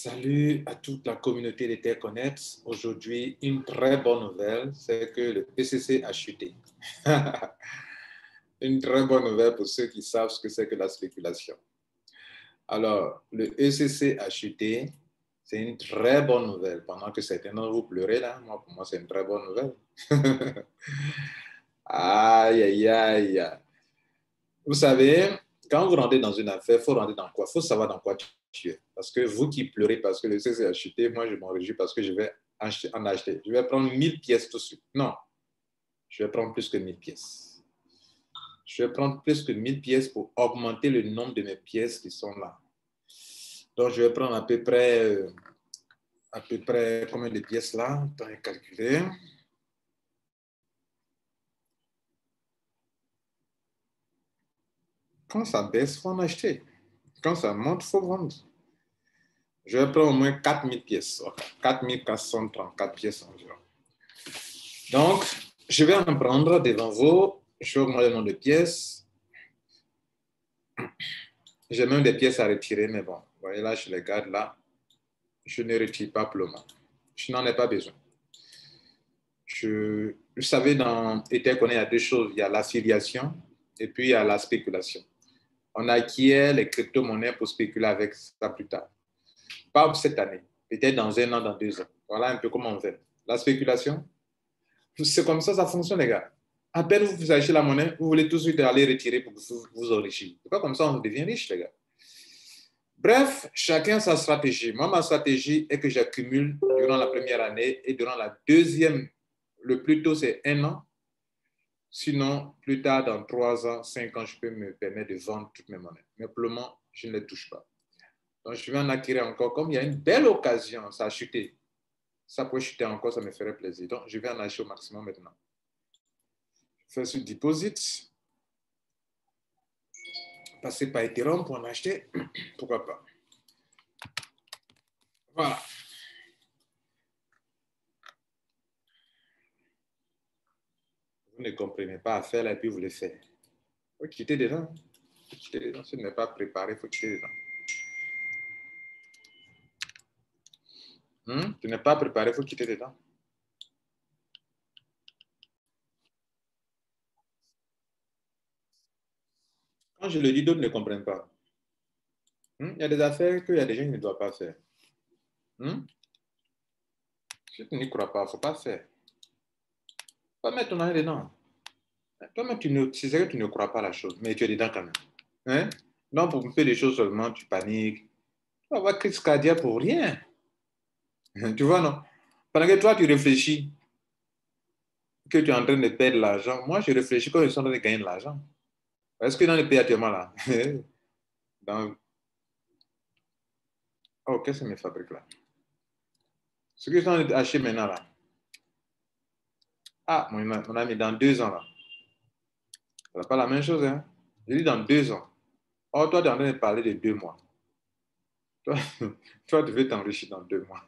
Salut à toute la communauté d'Etherconnect. Aujourd'hui, une très bonne nouvelle, c'est que le PCC a chuté. Une très bonne nouvelle pour ceux qui savent ce que c'est que la spéculation. Alors, le ECC a chuté, c'est une très bonne nouvelle. Pendant que certains d'entre vous pleurez là, pour moi, c'est une très bonne nouvelle. Aïe, aïe, aïe. Vous savez, quand vous rentrez dans une affaire, il faut rentrer dans quoi? Il faut savoir dans quoi tu es. Parce que vous qui pleurez parce que le CC a chuté, moi je m'en réjouis parce que je vais en acheter. Je vais prendre 1000 pièces tout de suite. Non, je vais prendre plus que 1000 pièces. Je vais prendre plus que 1000 pièces pour augmenter le nombre de mes pièces qui sont là. Donc je vais prendre à peu près combien de pièces là? Attends, calculer. Quand ça baisse, il faut en acheter. Quand ça monte, il faut vendre. Je vais prendre au moins 4000 pièces. Okay. 4434 pièces environ. Donc, je vais en prendre devant vous. Je vais augmenter le nombre de pièces. J'ai même des pièces à retirer, mais bon, vous voyez là, je les garde là. Je ne retire pas pour le moment. Je n'en ai pas besoin. Vous savez, dans Etherconnect, il y a deux choses. Il y a l'affiliation et puis il y a la spéculation. On acquiert les crypto-monnaies pour spéculer avec ça plus tard. Pas pour cette année, peut-être dans 1 an, dans 2 ans. Voilà un peu comment on fait. La spéculation, c'est comme ça fonctionne, les gars. À peine vous achetez la monnaie, vous voulez tout de suite aller retirer pour vous enrichir. C'est pas comme ça on devient riche, les gars. Bref, chacun sa stratégie. Moi, ma stratégie est que j'accumule durant la première année et durant la deuxième, le plus tôt, c'est 1 an. Sinon, plus tard, dans 3 ans, 5 ans, je peux me permettre de vendre toutes mes monnaies. Mais pour le moment, je ne les touche pas. Donc, je vais en acquérir encore. Comme il y a une belle occasion, ça a chuté. Ça pourrait chuter encore, ça me ferait plaisir. Donc, je vais en acheter au maximum maintenant. Je fais sur Deposit. Passer par Ethereum pour en acheter. Pourquoi pas. Voilà. Vous ne comprenez pas à faire là et puis vous le faites. Il faut quitter dedans. Il faut quitter dedans. Si vous n'êtes pas préparé, il faut quitter dedans. Tu n'es pas préparé, il faut quitter dedans. Quand je le dis, d'autres ne comprennent pas. Il y a des affaires qu'il y a des gens qui ne doivent pas faire. Si tu n'y crois pas, il ne faut pas faire. Pas mettre ton âme dedans. Toi-même, c'est vrai que tu ne crois pas à la chose, mais tu es dedans quand même. Hein? Donc, pour faire des choses seulement, tu paniques. Tu vas avoir crise cardiaque pour rien. Tu vois, non? Pendant que toi, tu réfléchis que tu es en train de perdre l'argent, moi, je réfléchis quand je suis en train de gagner de l'argent. Est-ce que dans le pays actuellement, là, dans... Oh, qu'est-ce que mes fabriques là? Ce que je suis en train d'acheter maintenant, là. Ah, mon ami, dans 2 ans, là. Ce n'est pas la même chose, hein? Je dis dans 2 ans. Oh, toi, tu es en train de parler de 2 mois. Toi, toi tu veux t'enrichir dans 2 mois.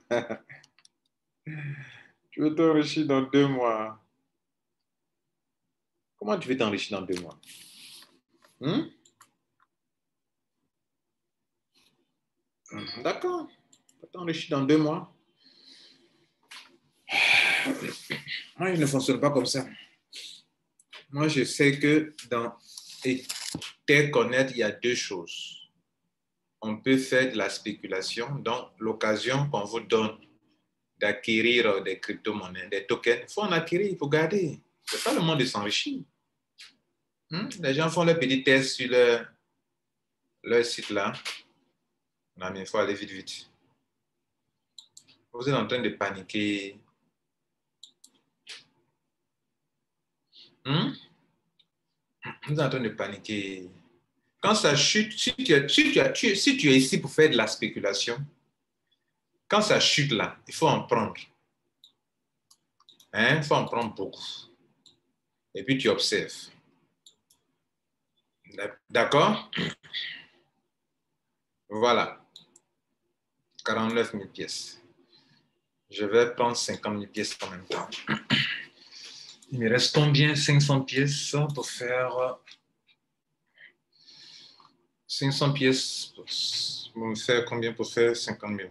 Tu veux t'enrichir dans 2 mois. Comment tu veux t'enrichir dans 2 mois? D'accord. Tu veux t'enrichir dans 2 mois. Moi, je ne fonctionne pas comme ça. Moi, je sais que dans Etherconnect, il y a 2 choses. On peut faire de la spéculation, donc l'occasion qu'on vous donne d'acquérir des crypto-monnaies, des tokens, il faut en acquérir, il faut garder. Ce n'est pas le monde de s'enrichir. Les gens font leurs petits tests sur leur site là. Non, mais il faut aller vite, vite. Vous êtes en train de paniquer. Vous êtes en train de paniquer. Quand ça chute, si tu es ici pour faire de la spéculation, quand ça chute là, il faut en prendre. Il faut en prendre beaucoup. Et puis tu observes. D'accord? Voilà. 49 000 pièces. Je vais prendre 50 000 pièces en même temps. Il me reste combien? 500 pièces pour faire... 500 pièces pour me faire combien pour faire 50 000?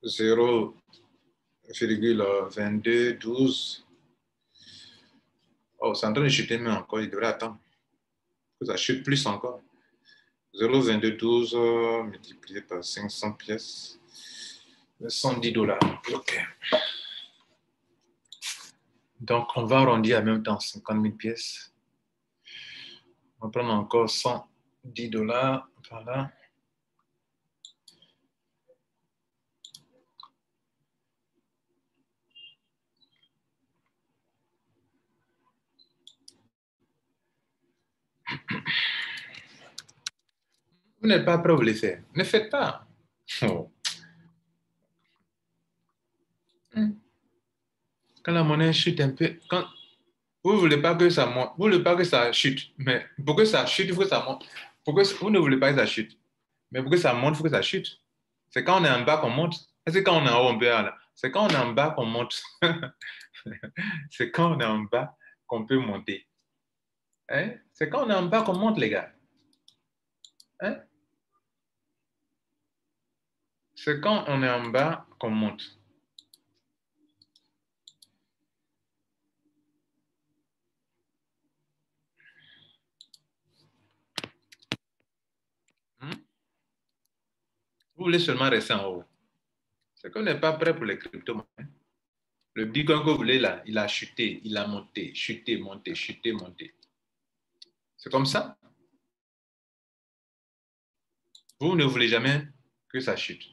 0,2212. Oh, c'est en train de chuter, mais encore, il devrait attendre que ça chute plus encore. 0,2212 multiplié par 500 pièces. 110 $. OK. Donc, on va arrondir en même temps 50 000 pièces. On va prendre encore 110 $ par là. Vous n'êtes pas prêt, vous les faire. Ne faites pas. Oh. Quand la monnaie chute un peu, quand vous ne voulez pas que ça monte, vous ne voulez pas que ça chute, mais pour que ça chute, il faut que ça monte. Vous ne voulez pas que ça chute, mais pour que ça monte, il faut que ça chute. C'est quand on est en bas qu'on monte. C'est quand on est en haut, on peut là. C'est quand on est en bas qu'on monte. C'est quand on est en bas qu'on peut monter. Hein? C'est quand on est en bas qu'on monte, les gars. Hein? C'est quand on est en bas qu'on monte. Vous voulez seulement rester en haut. C'est qu'on n'est pas prêt pour les crypto-monnaies. Le Bitcoin que vous voulez là, il a chuté, il a monté, chuté, monté, chuté, monté. C'est comme ça. Vous ne voulez jamais que ça chute.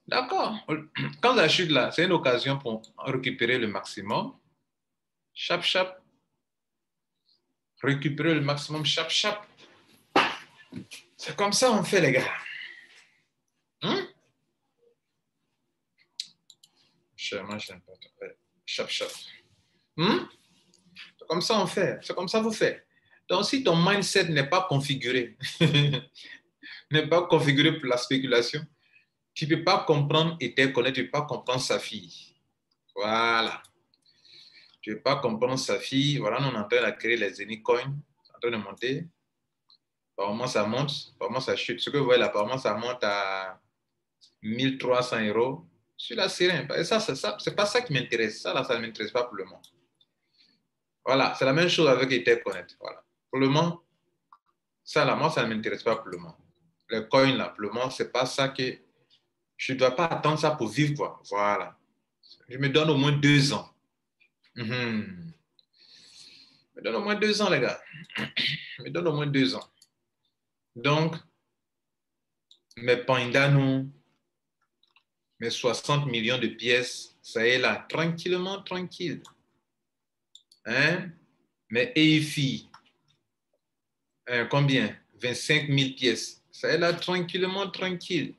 D'accord. Quand ça chute là, c'est une occasion pour récupérer le maximum. Chap, chap. Récupérer le maximum, chap, chap. C'est comme ça on fait, les gars. Chap, chap. C'est comme ça on fait. C'est comme ça vous faites. Donc, si ton mindset n'est pas configuré, n'est pas configuré pour la spéculation, tu ne peux pas comprendre Ether-Connect, tu ne peux pas comprendre sa fille. Voilà. Tu ne peux pas comprendre sa fille. Voilà, on est en train de créer les Zenicoins. C'est en train de monter. Apparemment, ça monte. Apparemment, ça chute. Ce que vous voyez là, apparemment, ça monte à 1300 € sur la sirène. Ça, c'est pas ça qui m'intéresse. Ça, là, ça ne m'intéresse pas pour le moment. Voilà, c'est la même chose avec Ether-Connect. Voilà. Pour le moment, ça, là, moi, ça ne m'intéresse pas pour le moment. Les coins, là, pour le moment, c'est pas ça que... Je ne dois pas attendre ça pour vivre, quoi. Voilà. Je me donne au moins 2 ans. Je me donne au moins 2 ans, les gars. Je me donne au moins 2 ans. Donc, mes Pandanos, mes 60 millions de pièces, ça est là, tranquillement, tranquille. Hein? Mes EIFI, combien? 25 000 pièces. Ça est là, tranquillement, tranquille.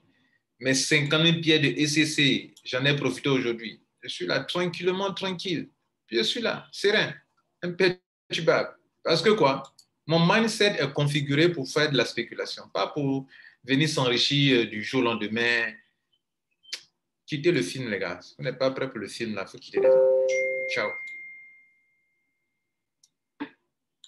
Mes 50 000 pièces de ECC, j'en ai profité aujourd'hui. Je suis là, tranquillement, tranquille. Puis je suis là, serein, imperturbable. Parce que quoi? Mon mindset est configuré pour faire de la spéculation, pas pour venir s'enrichir du jour au lendemain. Quittez le film, les gars. Si vous n'êtes pas prêt pour le film, là, il faut quitter les gens. Ciao.